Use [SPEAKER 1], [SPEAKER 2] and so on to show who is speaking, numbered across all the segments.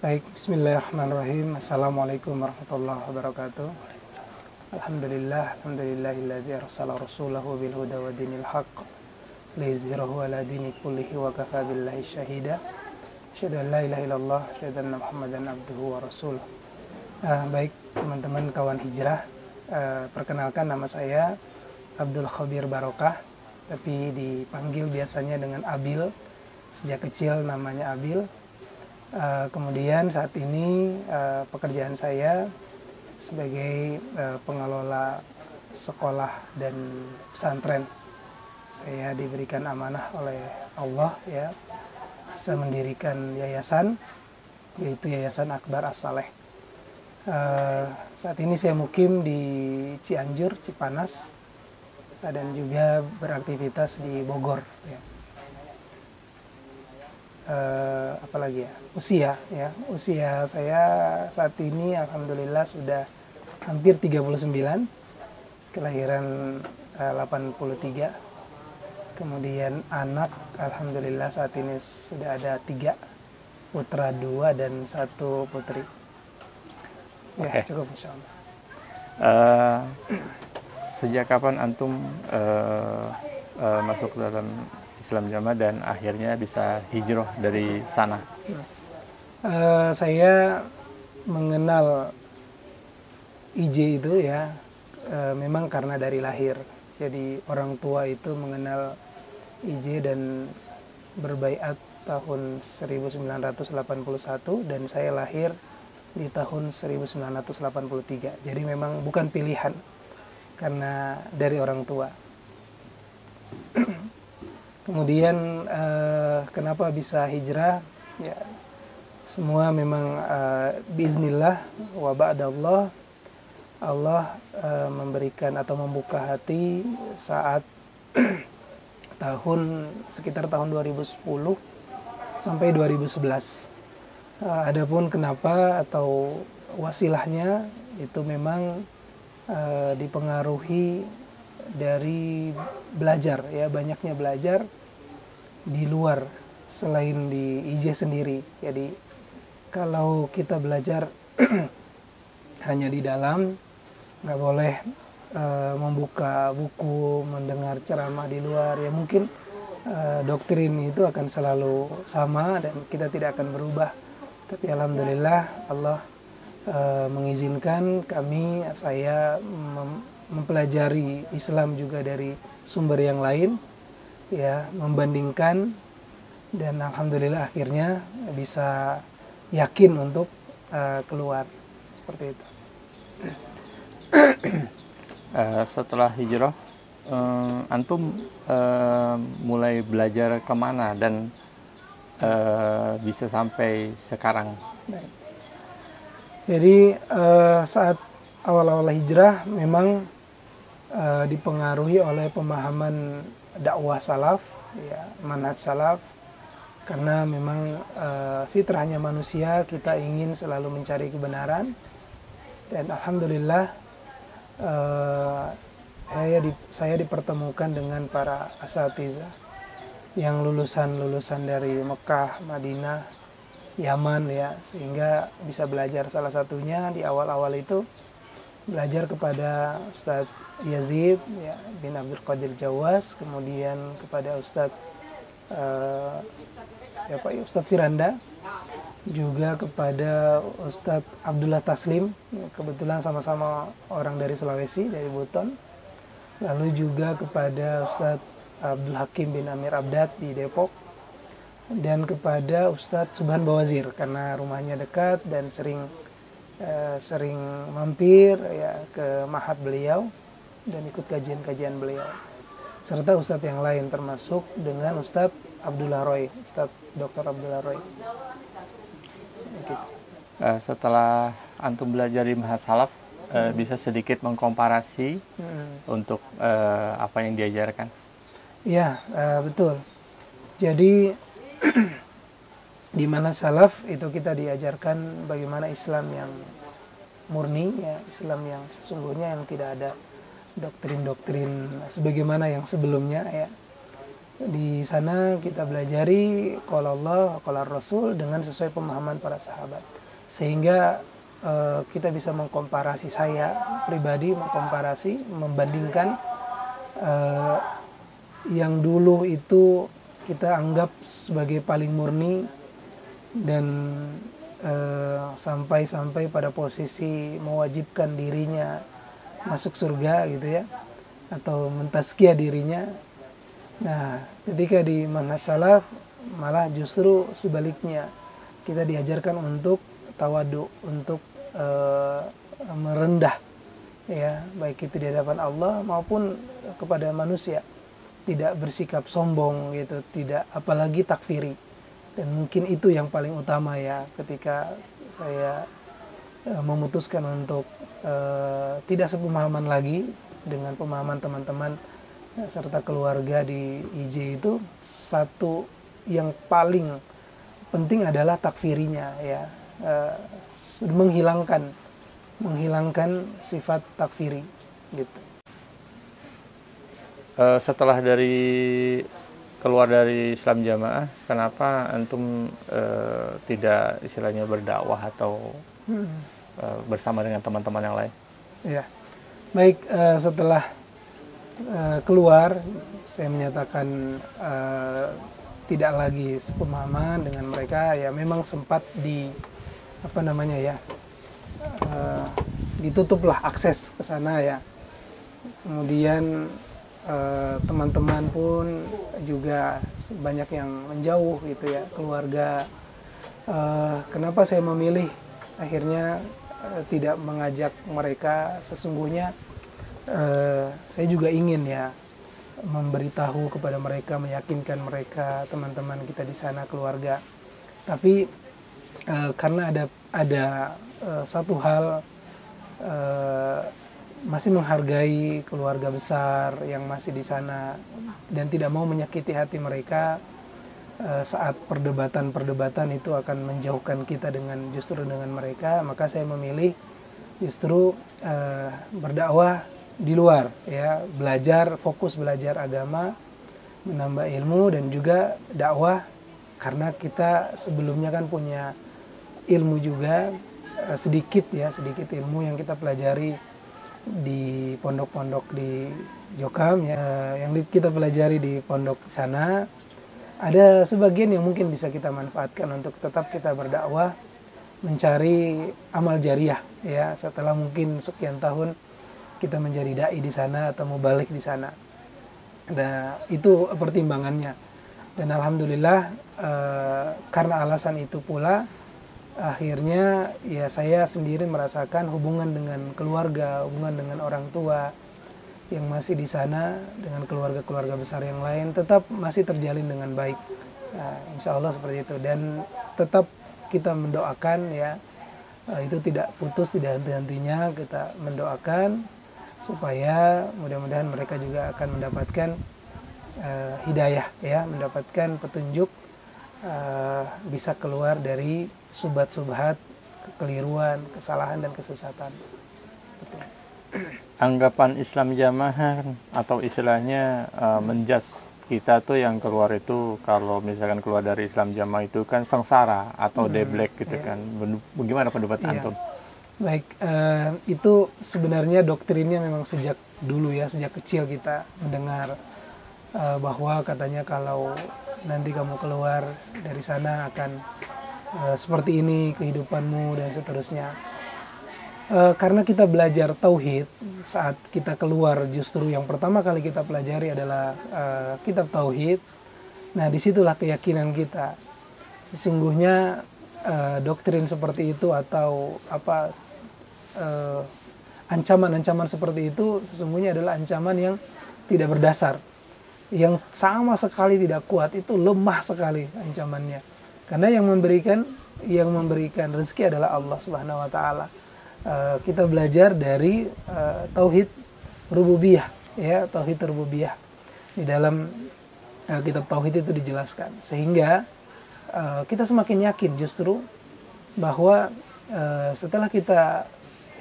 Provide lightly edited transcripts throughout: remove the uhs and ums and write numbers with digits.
[SPEAKER 1] Baik, bismillahirrahmanirrahim. Assalamualaikum warahmatullahi wabarakatuh. Alhamdulillahilladzi arsala rasulahu bil huda wa dinil haqq liyuzhirahu ala dini kullihi wa kafa billahi syahida. Asyhadu an la ilaha illallah, asyhadu anna Muhammadan abduhu wa rasuluh. Baik, teman-teman kawan hijrah, perkenalkan nama saya Abdul Khabir Barokah, tapi dipanggil biasanya dengan Abil. Sejak kecil namanya Abil. Kemudian saat ini pekerjaan saya sebagai pengelola sekolah dan pesantren. Saya diberikan amanah oleh Allah ya, bisa mendirikan yayasan, yaitu Yayasan Akbar As-Saleh. Saat ini saya mukim di Cianjur, Cipanas, dan juga beraktivitas di Bogor ya. Apalagi ya, usia saya saat ini alhamdulillah sudah hampir 39, kelahiran 83, kemudian anak alhamdulillah saat ini sudah ada 3, putra 2 dan 1 putri. Ya, cukup insyaallah.
[SPEAKER 2] Sejak kapan antum masuk dalam Islam Jamaah dan akhirnya bisa hijrah dari sana?
[SPEAKER 1] Saya mengenal IJ itu ya memang karena dari lahir. Jadi orang tua itu mengenal IJ dan berbaiat tahun 1981 dan saya lahir di tahun 1983. Jadi memang bukan pilihan karena dari orang tua. Kemudian kenapa bisa hijrah? Ya, semua memang biiznillah wa ba'dallah. Allah memberikan atau membuka hati saat sekitar tahun 2010 sampai 2011. Adapun kenapa atau wasilahnya itu memang dipengaruhi dari belajar ya, banyaknya belajar di luar selain di IJ sendiri. Jadi kalau kita belajar hanya di dalam, nggak boleh membuka buku, mendengar ceramah di luar ya, mungkin doktrin itu akan selalu sama dan kita tidak akan berubah. Tapi alhamdulillah Allah mengizinkan saya mempelajari Islam juga dari sumber yang lain ya, membandingkan, dan alhamdulillah akhirnya bisa yakin untuk keluar seperti itu.
[SPEAKER 2] Setelah hijrah antum mulai belajar kemana dan bisa sampai sekarang?
[SPEAKER 1] Baik. Jadi saat awal-awal hijrah memang dipengaruhi oleh pemahaman dakwah salaf, ya, manhaj salaf, karena memang fitrahnya manusia kita ingin selalu mencari kebenaran, dan alhamdulillah saya dipertemukan dengan para asatizah yang lulusan dari Mekah, Madinah, Yaman ya, sehingga bisa belajar. Salah satunya di awal-awal itu belajar kepada Ustadz Yazid ya, bin Abdul Qadir Jawas, kemudian kepada Ustadz Ustadz Firanda, juga kepada Ustadz Abdullah Taslim, kebetulan sama-sama orang dari Sulawesi, dari Buton, lalu juga kepada Ustadz Abdul Hakim bin Amir Abdad di Depok, dan kepada Ustadz Subhan Bawazir karena rumahnya dekat dan sering mampir ya ke mahat beliau dan ikut kajian-kajian beliau, serta ustadz yang lain termasuk dengan Ustadz Abdullah Roy, Ustadz Dr. Abdullah Roy. Gitu.
[SPEAKER 2] Setelah antum belajar di Mahat Salaf, bisa sedikit mengkomparasi untuk apa yang diajarkan?
[SPEAKER 1] Ya, betul. Jadi di mana salaf itu kita diajarkan bagaimana Islam yang murni ya, Islam yang sesungguhnya, yang tidak ada doktrin-doktrin sebagaimana yang sebelumnya ya. Di sana kita belajari qala Allah, qala Rasul dengan sesuai pemahaman para sahabat. Sehingga kita bisa mengkomparasi, saya pribadi mengkomparasi, membandingkan yang dulu itu kita anggap sebagai paling murni dan sampai pada posisi mewajibkan dirinya masuk surga gitu ya, atau mentazkiyah dirinya. Nah, ketika di manhaj salaf malah justru sebaliknya, kita diajarkan untuk tawadu, untuk merendah ya, baik itu di hadapan Allah maupun kepada manusia, tidak bersikap sombong gitu, tidak apalagi takfiri. Dan mungkin itu yang paling utama ya, ketika saya memutuskan untuk tidak sepemahaman lagi dengan pemahaman teman-teman serta keluarga di IJ. Itu satu yang paling penting adalah takfirinya ya, menghilangkan sifat takfiri gitu.
[SPEAKER 2] Setelah keluar dari Islam Jamaah, kenapa antum tidak istilahnya berdakwah atau bersama dengan teman-teman yang lain?
[SPEAKER 1] Ya, baik, setelah keluar saya menyatakan tidak lagi sepemahaman dengan mereka ya. Memang sempat ditutuplah akses ke sana ya. Kemudian teman-teman pun juga banyak yang menjauh gitu ya, keluarga. Kenapa saya memilih akhirnya tidak mengajak mereka? Sesungguhnya saya juga ingin ya memberitahu kepada mereka, meyakinkan mereka, teman-teman kita di sana, keluarga. Tapi karena ada satu hal, masih menghargai keluarga besar yang masih di sana dan tidak mau menyakiti hati mereka saat perdebatan itu akan menjauhkan kita justru dengan mereka. Maka saya memilih justru berdakwah di luar ya, fokus belajar agama, menambah ilmu dan juga dakwah, karena kita sebelumnya kan punya ilmu juga sedikit ilmu yang kita pelajari di pondok-pondok di Jokam ya, yang kita pelajari di pondok sana. Ada sebagian yang mungkin bisa kita manfaatkan untuk tetap kita berdakwah, mencari amal jariah ya, setelah mungkin sekian tahun kita menjadi dai di sana atau mau balik di sana. Nah, itu pertimbangannya. Dan alhamdulillah karena alasan itu pula akhirnya ya saya sendiri merasakan hubungan dengan keluarga, hubungan dengan orang tua yang masih di sana, dengan keluarga-keluarga besar yang lain tetap masih terjalin dengan baik. Nah, insya Allah seperti itu. Dan tetap kita mendoakan ya, itu tidak putus, tidak henti-hentinya kita mendoakan supaya mudah-mudahan mereka juga akan mendapatkan hidayah ya, mendapatkan petunjuk, bisa keluar dari subhat-subhat, kekeliruan, kesalahan dan kesesatan.
[SPEAKER 2] Anggapan Islam Jamaah atau istilahnya menjudge kita tuh yang keluar itu, kalau misalkan keluar dari Islam Jamaah itu kan sengsara atau deblek gitu kan. Bagaimana pendapat antum?
[SPEAKER 1] Baik, itu sebenarnya doktrinnya memang sejak dulu ya, sejak kecil kita mendengar bahwa katanya kalau nanti kamu keluar dari sana akan seperti ini kehidupanmu dan seterusnya. Karena kita belajar tauhid, saat kita keluar justru yang pertama kali kita pelajari adalah kitab tauhid. Nah, disitulah keyakinan kita. Sesungguhnya doktrin seperti itu atau ancaman-ancaman seperti itu sesungguhnya adalah ancaman yang tidak berdasar, yang sama sekali tidak kuat, itu lemah sekali ancamannya. Karena yang memberikan rezeki adalah Allah Subhanahu wa taala. Kita belajar dari tauhid rububiyah ya, tauhid rububiyah. Di dalam kitab tauhid itu dijelaskan, sehingga kita semakin yakin justru bahwa setelah kita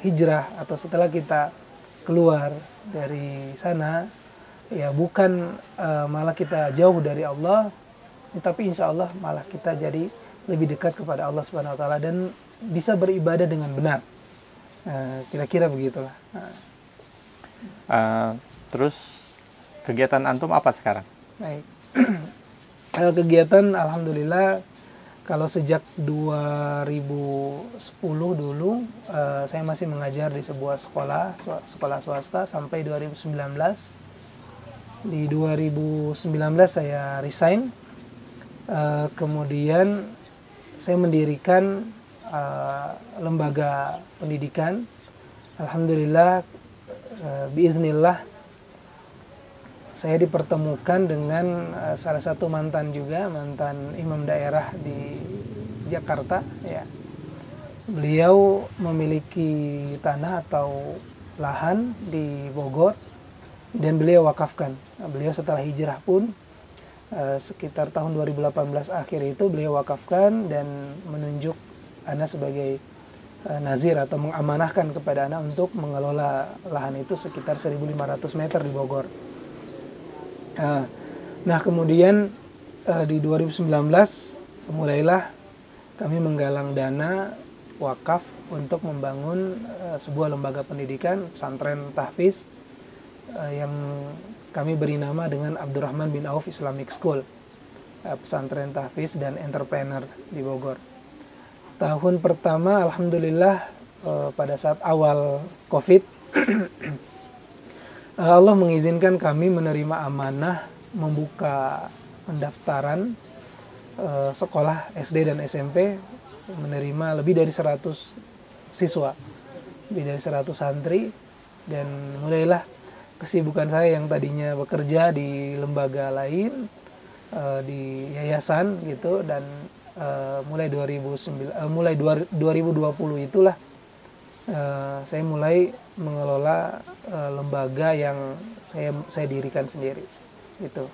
[SPEAKER 1] hijrah atau setelah kita keluar dari sana, ya bukan malah kita jauh dari Allah, tapi insya Allah malah kita jadi lebih dekat kepada Allah Subhanahu Wa Taala dan bisa beribadah dengan benar. Kira-kira begitulah.
[SPEAKER 2] Terus kegiatan antum apa sekarang?
[SPEAKER 1] Baik. Kegiatan alhamdulillah kalau sejak 2010 dulu saya masih mengajar di sebuah sekolah swasta sampai 2019. Di 2019 saya resign. Kemudian saya mendirikan lembaga pendidikan. Alhamdulillah biiznillah saya dipertemukan dengan salah satu mantan imam daerah di Jakarta ya. Beliau memiliki tanah atau lahan di Bogor dan beliau wakafkan. Beliau setelah hijrah pun sekitar tahun 2018 akhir itu beliau wakafkan dan menunjuk ana sebagai nazir atau mengamanahkan kepada ana untuk mengelola lahan itu sekitar 1.500 meter di Bogor. Nah kemudian di 2019 mulailah kami menggalang dana wakaf untuk membangun sebuah lembaga pendidikan pesantren tahfiz yang kami beri nama dengan Abdurrahman bin Auf Islamic School, pesantren tahfiz dan entrepreneur di Bogor. Tahun pertama alhamdulillah pada saat awal Covid Allah mengizinkan kami menerima amanah membuka pendaftaran sekolah SD dan SMP, menerima lebih dari 100 siswa, lebih dari 100 santri, dan mulailah kesibukan saya yang tadinya bekerja di lembaga lain, di yayasan gitu, dan mulai 2020 itulah saya mulai mengelola lembaga yang saya dirikan sendiri gitu.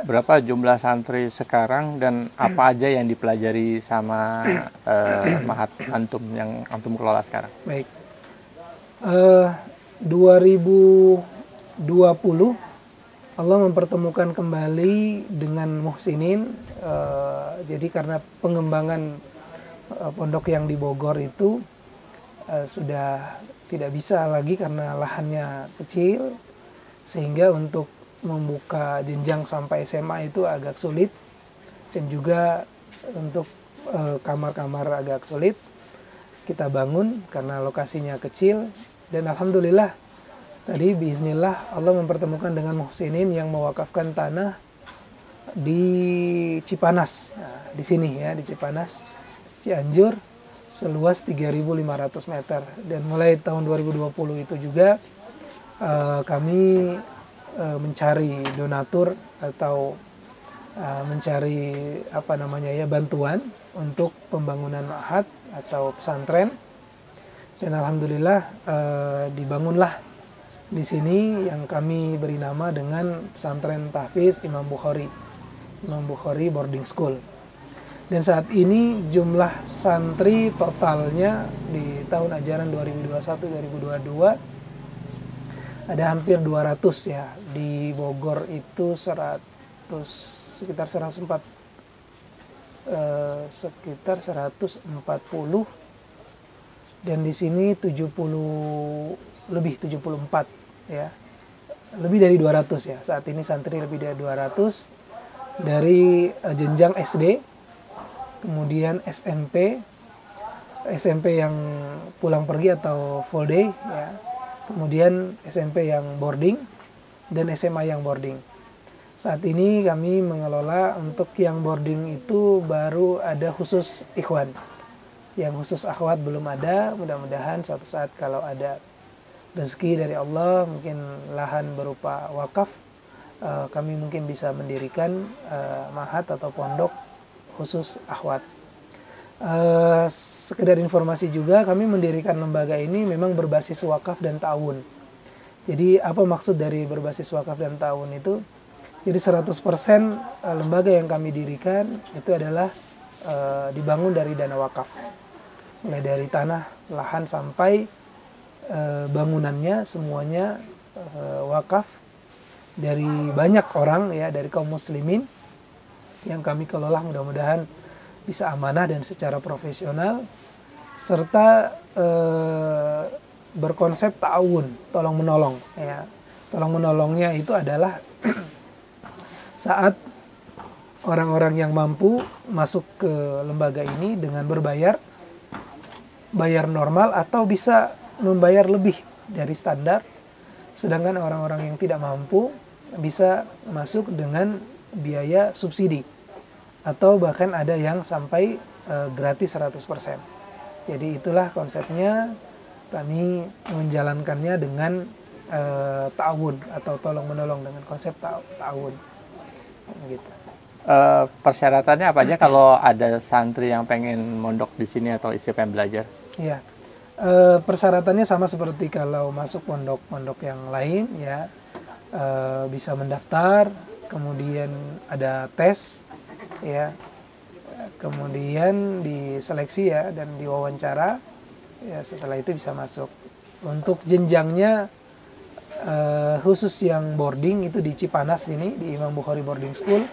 [SPEAKER 2] Berapa jumlah santri sekarang dan apa aja yang dipelajari sama Mahat antum yang antum kelola sekarang?
[SPEAKER 1] Baik. 2020 Allah mempertemukan kembali dengan muhsinin. Jadi karena pengembangan pondok yang di Bogor itu sudah tidak bisa lagi karena lahannya kecil, sehingga untuk membuka jenjang sampai SMA itu agak sulit, dan juga untuk kamar-kamar agak sulit kita bangun karena lokasinya kecil. Dan alhamdulillah tadi biiznillah Allah mempertemukan dengan muhsinin yang mewakafkan tanah di Cipanas, nah, di sini ya, di Cipanas Cianjur, seluas 3.500 meter. Dan mulai tahun 2020 itu juga kami mencari donatur atau mencari bantuan untuk pembangunan ma'had atau pesantren. Dan alhamdulillah dibangunlah di sini yang kami beri nama dengan pesantren tahfiz Imam Bukhari Boarding School. Dan saat ini jumlah santri totalnya di tahun ajaran 2021-2022 ada hampir 200 ya. Di Bogor itu sekitar 140 dan di sini 74 ya. Lebih dari 200 ya. Saat ini santri lebih dari 200 dari jenjang SD, kemudian SMP yang pulang pergi atau full day ya. Kemudian SMP yang boarding dan SMA yang boarding. Saat ini kami mengelola untuk yang boarding itu baru ada khusus ikhwan. Yang khusus akhwat belum ada. Mudah-mudahan suatu saat kalau ada rezeki dari Allah, mungkin lahan berupa wakaf, kami mungkin bisa mendirikan ma'had atau pondok khusus akhwat. Sekedar informasi juga, kami mendirikan lembaga ini memang berbasis wakaf dan ta'awun. Jadi apa maksud dari berbasis wakaf dan ta'awun itu? Jadi 100% lembaga yang kami dirikan itu adalah dibangun dari dana wakaf. Mulai dari tanah, lahan sampai bangunannya semuanya wakaf. dari banyak orang ya, dari kaum muslimin yang kami kelola, mudah-mudahan bisa amanah dan secara profesional, serta berkonsep ta'awun, tolong menolong ya. Tolong menolongnya itu adalah saat orang-orang yang mampu masuk ke lembaga ini dengan bayar normal atau bisa membayar lebih dari standar, sedangkan orang-orang yang tidak mampu bisa masuk dengan biaya subsidi atau bahkan ada yang sampai gratis 100%. Jadi itulah konsepnya, kami menjalankannya dengan ta'awun atau tolong menolong dengan konsep ta'awun gitu.
[SPEAKER 2] Persyaratannya apa aja kalau ada santri yang pengen mondok di sini atau pengen belajar?
[SPEAKER 1] Iya, persyaratannya sama seperti kalau masuk pondok-pondok yang lain ya, bisa mendaftar, kemudian ada tes ya, kemudian diseleksi ya dan diwawancara ya, setelah itu bisa masuk. Untuk jenjangnya khusus yang boarding itu di Cipanas ini di Imam Bukhari Boarding School,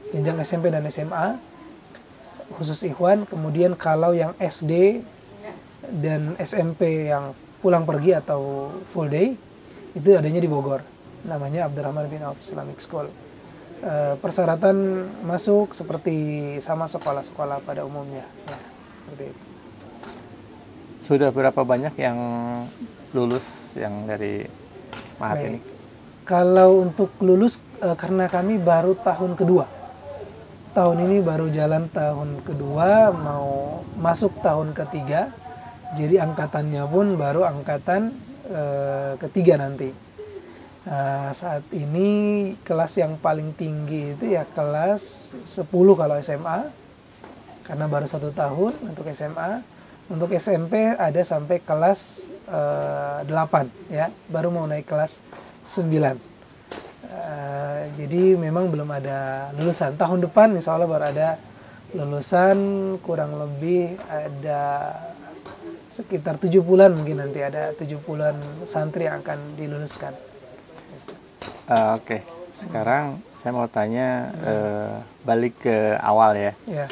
[SPEAKER 1] jenjang SMP dan SMA khusus Ikhwan. Kemudian kalau yang SD dan SMP yang pulang pergi atau full day itu adanya di Bogor, namanya Abdurrahman bin Auf Islamic School. Persyaratan masuk seperti sama sekolah-sekolah pada umumnya ya, seperti itu.
[SPEAKER 2] Sudah berapa banyak yang lulus yang dari Mahat ini?
[SPEAKER 1] Kalau untuk lulus karena kami baru tahun kedua, tahun ini baru jalan tahun kedua, mau masuk tahun ketiga, jadi angkatannya pun baru angkatan ketiga nanti. Saat ini kelas yang paling tinggi itu ya kelas 10 kalau SMA, karena baru 1 tahun untuk SMA. Untuk SMP ada sampai kelas 8 ya, baru mau naik kelas 9. Jadi memang belum ada lulusan. Tahun depan insya Allah baru ada lulusan, kurang lebih ada sekitar 70-an mungkin, nanti ada 70-an santri yang akan diluluskan.
[SPEAKER 2] Oke. Sekarang saya mau tanya balik ke awal ya.
[SPEAKER 1] Ya.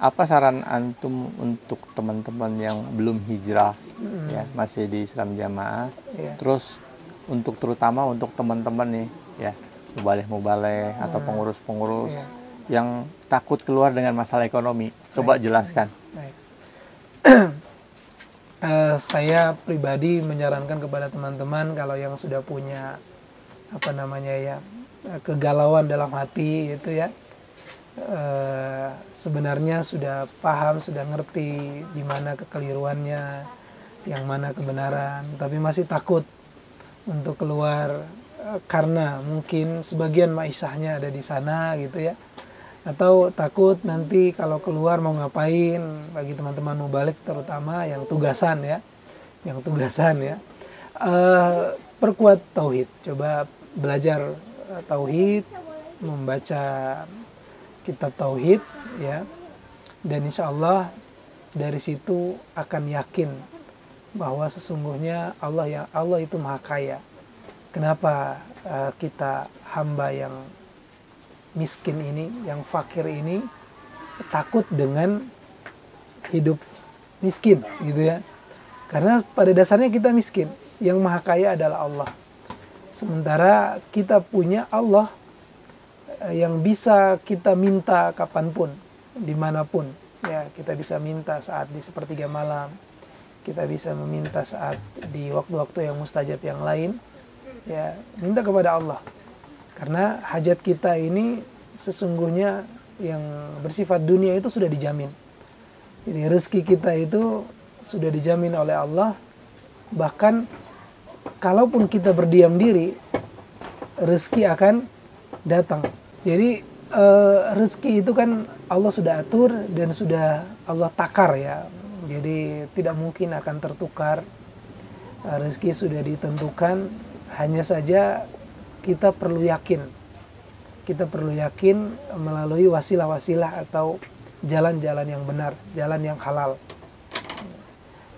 [SPEAKER 2] Apa saran antum untuk teman-teman yang belum hijrah ya, masih di Islam Jamaah?
[SPEAKER 1] Ya.
[SPEAKER 2] Terus terutama untuk teman-teman nih ya, mubaleh atau pengurus-pengurus yang takut keluar dengan masalah ekonomi. Coba jelaskan.
[SPEAKER 1] Baik. Saya pribadi menyarankan kepada teman-teman kalau yang sudah punya kegalauan dalam hati itu ya, sebenarnya sudah paham, sudah ngerti di mana kekeliruannya, yang mana kebenaran, tapi masih takut untuk keluar karena mungkin sebagian maisahnya ada di sana gitu ya, atau takut nanti kalau keluar mau ngapain. Bagi teman-teman mubalik terutama yang tugasan ya, perkuat tauhid, coba belajar tauhid, membaca kitab tauhid ya, dan insya Allah dari situ akan yakin bahwa sesungguhnya Allah itu maha kaya. Kenapa kita hamba yang miskin ini, yang fakir ini takut dengan hidup miskin gitu ya, karena pada dasarnya kita miskin, yang maha kaya adalah Allah, sementara kita punya Allah yang bisa kita minta kapanpun, dimanapun ya. Kita bisa minta saat di sepertiga malam, kita bisa meminta saat di waktu-waktu yang mustajab yang lain ya, minta kepada Allah, karena hajat kita ini sesungguhnya yang bersifat dunia itu sudah dijamin. Jadi rezeki kita itu sudah dijamin oleh Allah, bahkan kalaupun kita berdiam diri, rezeki akan datang. Jadi rezeki itu kan Allah sudah atur dan sudah Allah takar ya. Jadi tidak mungkin akan tertukar. Rezeki sudah ditentukan, hanya saja kita perlu yakin. Kita perlu yakin melalui wasilah-wasilah atau jalan-jalan yang benar, jalan yang halal.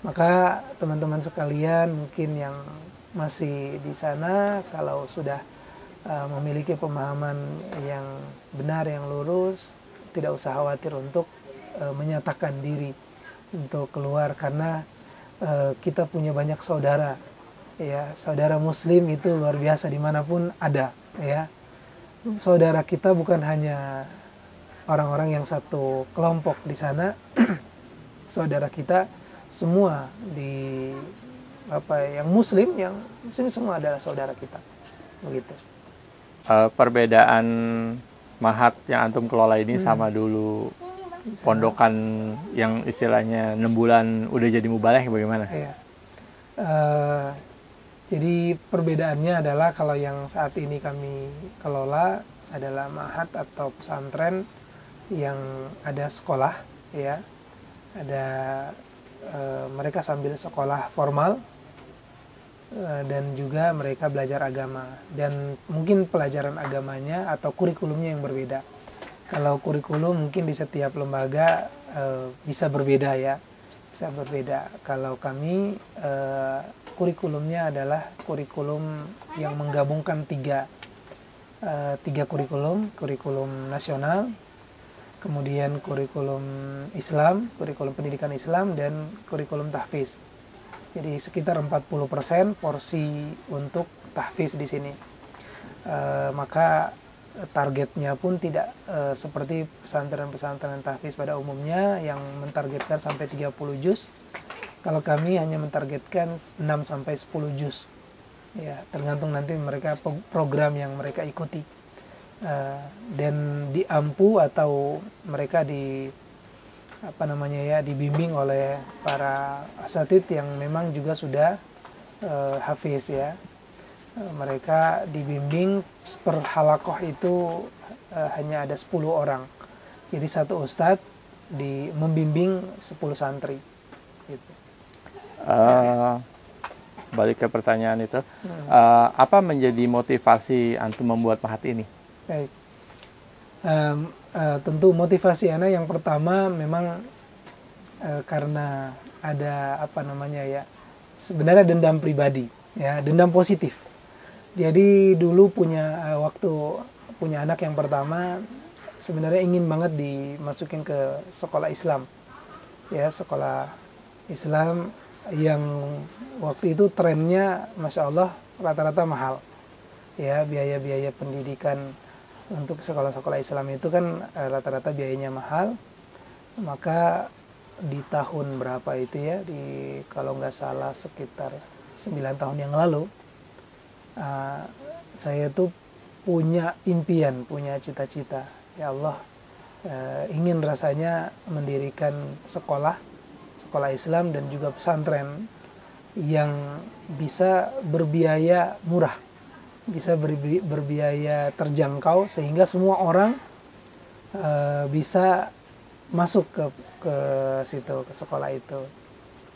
[SPEAKER 1] Maka teman-teman sekalian mungkin yang masih di sana, kalau sudah memiliki pemahaman yang benar, yang lurus, tidak usah khawatir untuk menyatakan diri untuk keluar, karena kita punya banyak saudara, ya, saudara Muslim itu luar biasa dimanapun ada, ya. Saudara kita bukan hanya orang-orang yang satu kelompok di sana, saudara kita semua di yang Muslim semua adalah saudara kita, begitu.
[SPEAKER 2] Perbedaan mahat yang antum kelola ini sama dulu pondokan yang istilahnya 6 bulan udah jadi mubalagh bagaimana?
[SPEAKER 1] Iya. Jadi perbedaannya adalah kalau yang saat ini kami kelola adalah mahat atau pesantren yang ada sekolah, ya, ada mereka sambil sekolah formal, dan juga mereka belajar agama, dan mungkin pelajaran agamanya atau kurikulumnya yang berbeda. Kalau kurikulum mungkin di setiap lembaga bisa berbeda, ya, bisa berbeda. Kalau kami kurikulumnya adalah kurikulum yang menggabungkan tiga kurikulum nasional, kemudian kurikulum Islam, kurikulum pendidikan Islam, dan kurikulum tahfiz. Jadi sekitar 40% porsi untuk tahfiz di sini. Maka targetnya pun tidak seperti pesantren-pesantren tahfiz pada umumnya yang mentargetkan sampai 30 juz. Kalau kami hanya mentargetkan 6 sampai 10 juz. Ya, tergantung nanti mereka program yang mereka ikuti. Dan diampu atau mereka dibimbing oleh para asatid yang memang juga sudah hafiz, ya. Mereka dibimbing per halakoh itu hanya ada 10 orang. Jadi satu ustadz membimbing 10 santri. Gitu.
[SPEAKER 2] Balik ke pertanyaan itu, apa menjadi motivasi antum membuat mahat ini?
[SPEAKER 1] Baik. Tentu motivasi Ana yang pertama memang karena ada sebenarnya dendam pribadi, ya, dendam positif. Jadi dulu waktu punya anak yang pertama sebenarnya ingin banget dimasukin ke sekolah Islam, ya, sekolah Islam yang waktu itu trennya Masya Allah rata-rata mahal, ya, biaya pendidikan untuk sekolah-sekolah Islam itu kan rata-rata biayanya mahal. Maka di tahun berapa itu, ya, kalau nggak salah sekitar 9 tahun yang lalu, saya tuh punya impian, punya cita-cita, ya Allah, ingin rasanya mendirikan sekolah Islam dan juga pesantren yang bisa berbiaya murah, bisa berbiaya terjangkau, sehingga semua orang bisa masuk ke situ, ke sekolah itu.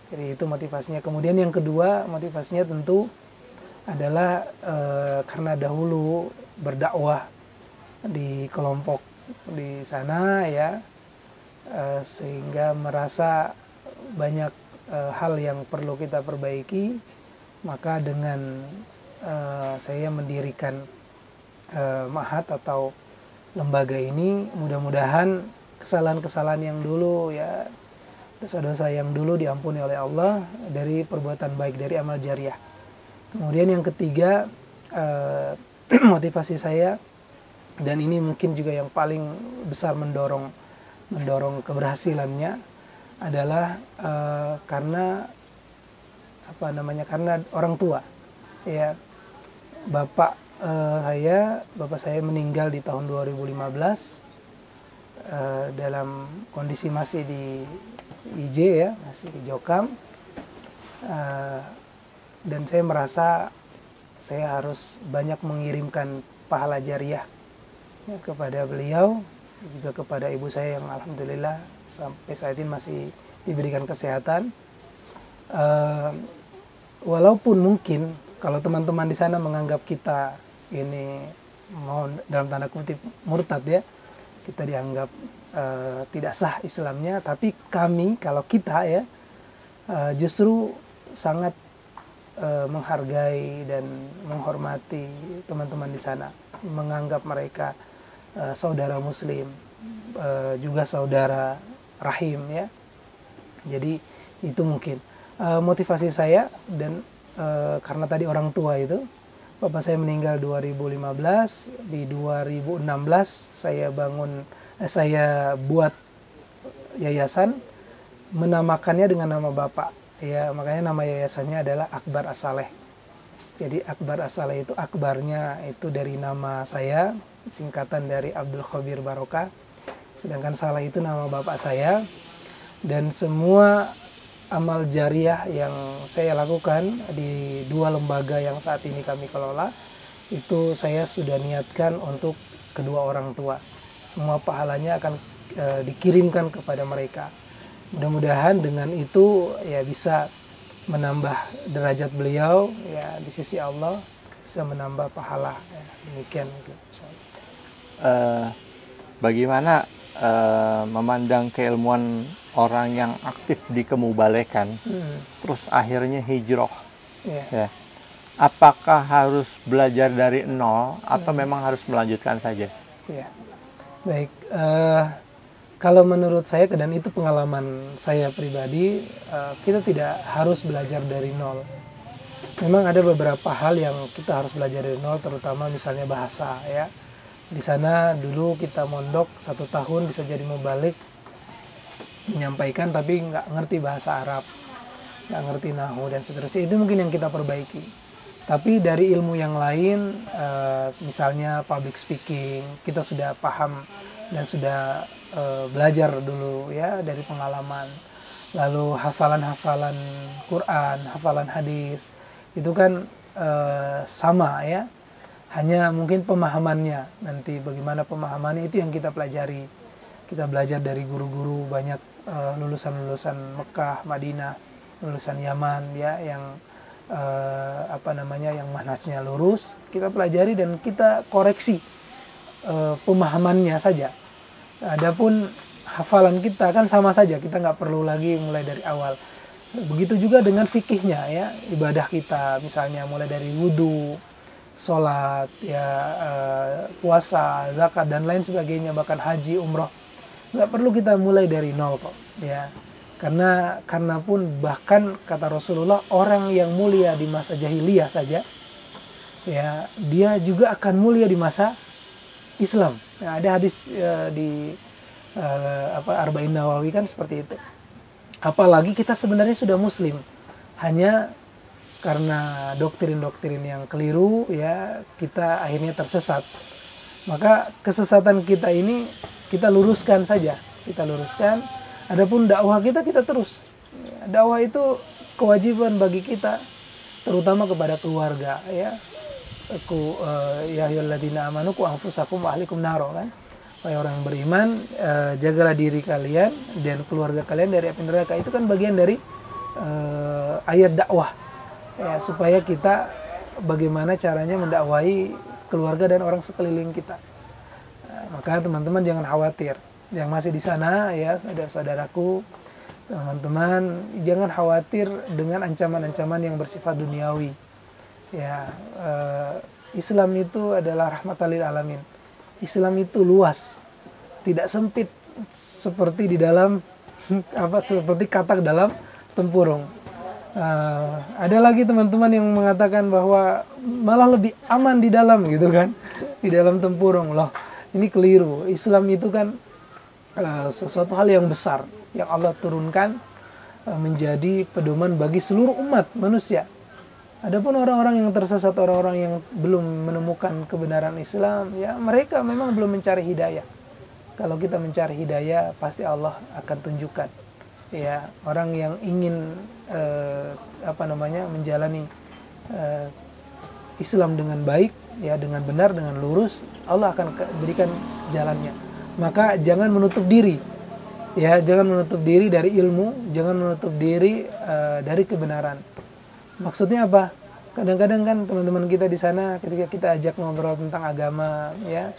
[SPEAKER 1] Jadi itu motivasinya. Kemudian yang kedua motivasinya tentu adalah karena dahulu berdakwah di kelompok di sana, ya, sehingga merasa banyak hal yang perlu kita perbaiki. Maka dengan saya mendirikan mahat atau lembaga ini, mudah-mudahan kesalahan-kesalahan yang dulu, ya, dosa-dosa yang dulu diampuni oleh Allah dari perbuatan baik, dari amal jariah. Kemudian yang ketiga, motivasi saya, dan ini mungkin juga yang paling besar mendorong keberhasilannya adalah karena karena orang tua, ya. Bapak saya meninggal di tahun 2015 dalam kondisi masih di IJ, ya, masih di Jokam, dan saya merasa saya harus banyak mengirimkan pahala jariah, ya, kepada beliau, juga kepada ibu saya yang alhamdulillah sampai saat ini masih diberikan kesehatan. Walaupun mungkin kalau teman-teman di sana menganggap kita ini mau dalam tanda kutip murtad, ya, kita dianggap tidak sah Islamnya, tapi kalau kita, ya, justru sangat menghargai dan menghormati teman-teman di sana, menganggap mereka saudara muslim, juga saudara rahim ya. Jadi itu mungkin motivasi saya. Dan karena tadi orang tua itu, bapak saya meninggal 2015, di 2016 saya buat yayasan, menamakannya dengan nama bapak ya, makanya nama yayasannya adalah Akbar As-Saleh. Jadi Akbar As-Saleh itu, akbarnya itu dari nama saya, singkatan dari Abdul Khabir Barokah, sedangkan Saleh itu nama bapak saya. Dan semua amal jariah yang saya lakukan di 2 lembaga yang saat ini kami kelola, itu saya sudah niatkan untuk kedua orang tua. Semua pahalanya akan dikirimkan kepada mereka. Mudah-mudahan dengan itu ya bisa menambah derajat beliau ya di sisi Allah, bisa menambah pahala ya, demikian.
[SPEAKER 2] Bagaimana memandang keilmuan orang yang aktif di kemubalekan, terus akhirnya hijrah, ya. Apakah harus belajar dari nol atau memang harus melanjutkan saja?
[SPEAKER 1] Ya, baik. Kalau menurut saya, dan itu pengalaman saya pribadi, kita tidak harus belajar dari nol. Memang ada beberapa hal yang kita harus belajar dari nol, terutama misalnya bahasa ya. Di sana dulu kita mondok 1 tahun bisa jadi mubalik, menyampaikan tapi nggak ngerti bahasa Arab, nggak ngerti nahwu dan seterusnya. Itu mungkin yang kita perbaiki. Tapi dari ilmu yang lain, misalnya public speaking, kita sudah paham dan sudah belajar dulu ya dari pengalaman. Lalu hafalan-hafalan Quran, hafalan hadis, itu kan sama ya. Hanya mungkin pemahamannya, nanti bagaimana pemahamannya itu yang kita pelajari. Kita belajar dari guru-guru banyak, lulusan-lulusan Mekah, Madinah, lulusan Yaman ya, yang yang manhajnya lurus. Kita pelajari dan kita koreksi pemahamannya saja. Adapun hafalan kita kan sama saja, kita nggak perlu lagi mulai dari awal. Begitu juga dengan fikihnya ya, ibadah kita misalnya mulai dari wudhu, sholat, ya, puasa, zakat dan lain sebagainya, bahkan haji, umroh, nggak perlu kita mulai dari nol kok, ya. Karena pun bahkan kata Rasulullah, orang yang mulia di masa jahiliyah saja, ya, dia juga akan mulia di masa Islam. Nah, ada hadis di Arba'in Nawawi kan seperti itu. Apalagi kita sebenarnya sudah Muslim, hanya karena doktrin-doktrin yang keliru ya kita akhirnya tersesat. Maka kesesatan kita ini kita luruskan saja, kita luruskan. Adapun dakwah kita terus. Dakwah itu kewajiban bagi kita, terutama kepada keluarga ya. Ya ayyuhalladzina amanu qu anfusakum wa ahlikum naro kan. Wahai orang beriman, jagalah diri kalian dan keluarga kalian dari api neraka. Itu kan bagian dari ayat dakwah. Ya, supaya kita bagaimana caranya mendakwahi keluarga dan orang sekeliling kita. Nah, maka teman-teman jangan khawatir yang masih di sana ya, saudaraku, teman-teman jangan khawatir dengan ancaman-ancaman yang bersifat duniawi. Ya, Islam itu adalah rahmatan lil alamin. Islam itu luas, tidak sempit seperti di dalam seperti katak dalam tempurung. Ada lagi teman-teman yang mengatakan bahwa malah lebih aman di dalam gitu kan, di dalam tempurung. Loh, ini keliru. Islam itu kan sesuatu hal yang besar yang Allah turunkan menjadi pedoman bagi seluruh umat manusia. Adapun orang-orang yang tersesat, orang-orang yang belum menemukan kebenaran Islam, ya mereka memang belum mencari hidayah. Kalau kita mencari hidayah, pasti Allah akan tunjukkan. Ya, orang yang ingin menjalani Islam dengan baik, ya dengan benar, dengan lurus, Allah akan berikan jalannya. Maka jangan menutup diri, ya jangan menutup diri dari ilmu, jangan menutup diri dari kebenaran. Maksudnya apa? Kadang-kadang kan teman-teman kita di sana ketika kita ajak ngobrol tentang agama, ya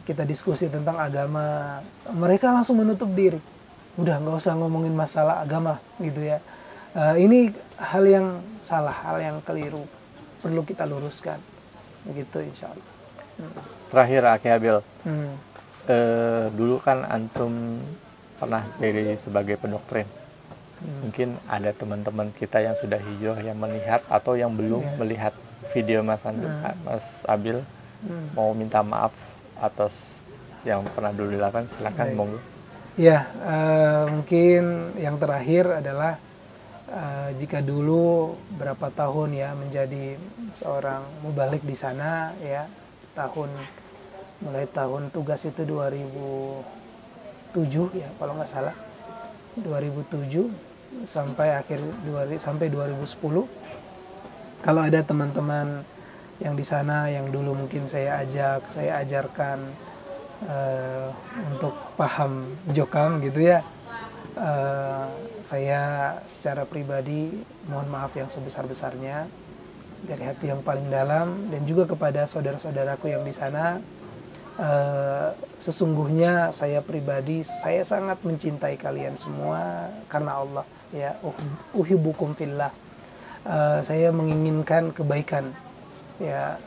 [SPEAKER 1] kita diskusi tentang agama, mereka langsung menutup diri. Udah nggak usah ngomongin masalah agama gitu ya. Ini hal yang salah, hal yang keliru, perlu kita luruskan, begitu insya Allah.
[SPEAKER 2] Terakhir Aki Habil,
[SPEAKER 1] Hmm.
[SPEAKER 2] dulu kan antum pernah jadi sebagai pendoktrin. Mungkin ada teman-teman kita yang sudah hijrah yang melihat atau yang belum melihat video Mas Abil, mau minta maaf atas yang pernah dulu dilakukan, silakan monggo.
[SPEAKER 1] Ya, mungkin yang terakhir adalah jika dulu berapa tahun ya menjadi seorang mubalik di sana ya, mulai tahun tugas itu 2007 ya kalau nggak salah, 2007 sampai sampai 2010. Kalau ada teman-teman yang di sana yang dulu mungkin saya ajarkan untuk paham jokam gitu ya, saya secara pribadi mohon maaf yang sebesar-besarnya dari hati yang paling dalam, dan juga kepada saudara-saudaraku yang di sana. Sesungguhnya saya pribadi, saya sangat mencintai kalian semua karena Allah ya, uhibbukum fillah. Saya menginginkan kebaikan ya,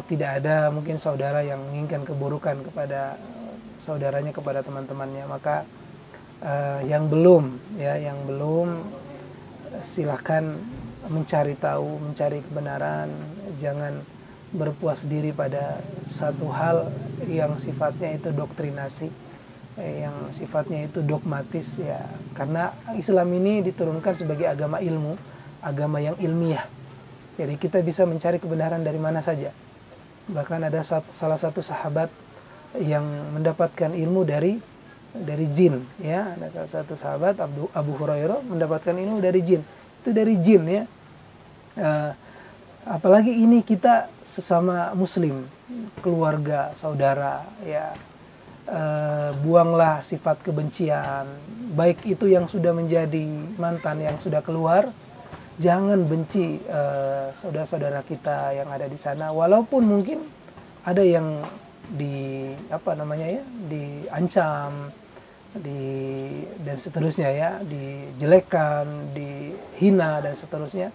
[SPEAKER 1] tidak ada mungkin saudara yang menginginkan keburukan kepada saudaranya, kepada teman-temannya. Maka yang belum silahkan mencari tahu, mencari kebenaran, jangan berpuas diri pada satu hal yang sifatnya itu doktrinasi, yang sifatnya itu dogmatis ya, karena Islam ini diturunkan sebagai agama ilmu, agama yang ilmiah. Jadi kita bisa mencari kebenaran dari mana saja. Bahkan ada salah satu sahabat yang mendapatkan ilmu dari jin ya, ada salah satu sahabat Abu Hurairah mendapatkan ilmu dari jin, itu dari jin ya. Apalagi ini kita sesama muslim, keluarga, saudara ya, buanglah sifat kebencian, baik itu yang sudah menjadi mantan, yang sudah keluar. Jangan benci saudara-saudara kita yang ada di sana, walaupun mungkin ada yang diancam, dan seterusnya ya, dijelekkan, dihina dan seterusnya.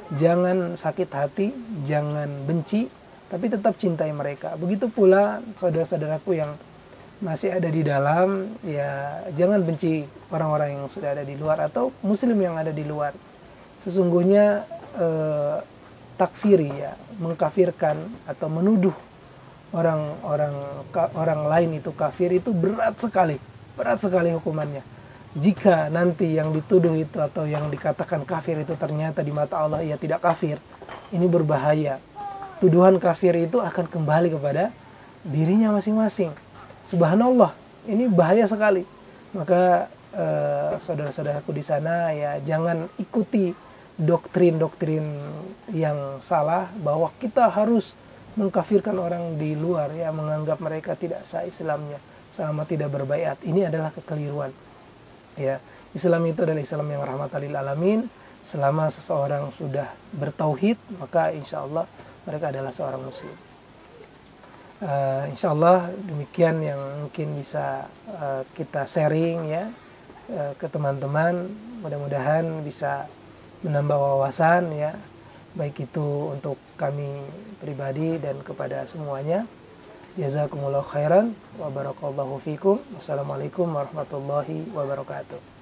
[SPEAKER 1] Jangan sakit hati, jangan benci, tapi tetap cintai mereka. Begitu pula saudara-saudaraku yang masih ada di dalam, ya jangan benci orang-orang yang sudah ada di luar atau muslim yang ada di luar. Sesungguhnya takfiri ya, mengkafirkan atau menuduh orang lain itu kafir, itu berat sekali hukumannya. Jika nanti yang dituduh itu atau yang dikatakan kafir itu ternyata di mata Allah ia tidak kafir, ini berbahaya. Tuduhan kafir itu akan kembali kepada dirinya masing-masing. Subhanallah, ini bahaya sekali. Maka saudara-saudaraku di sana ya, jangan ikuti doktrin-doktrin yang salah bahwa kita harus mengkafirkan orang di luar ya, menganggap mereka tidak sah Islamnya selama tidak berbaiat. Ini adalah kekeliruan. Ya, Islam itu adalah Islam yang rahmatan lil alamin. Selama seseorang sudah bertauhid, maka insya Allah mereka adalah seorang muslim. Insya Allah demikian yang mungkin bisa kita sharing ya ke teman-teman. Mudah-mudahan bisa menambah wawasan ya, baik itu untuk kami pribadi dan kepada semuanya. Jazakumullah khairan wa barakallahu fikum. Wassalamualaikum warahmatullahi wabarakatuh.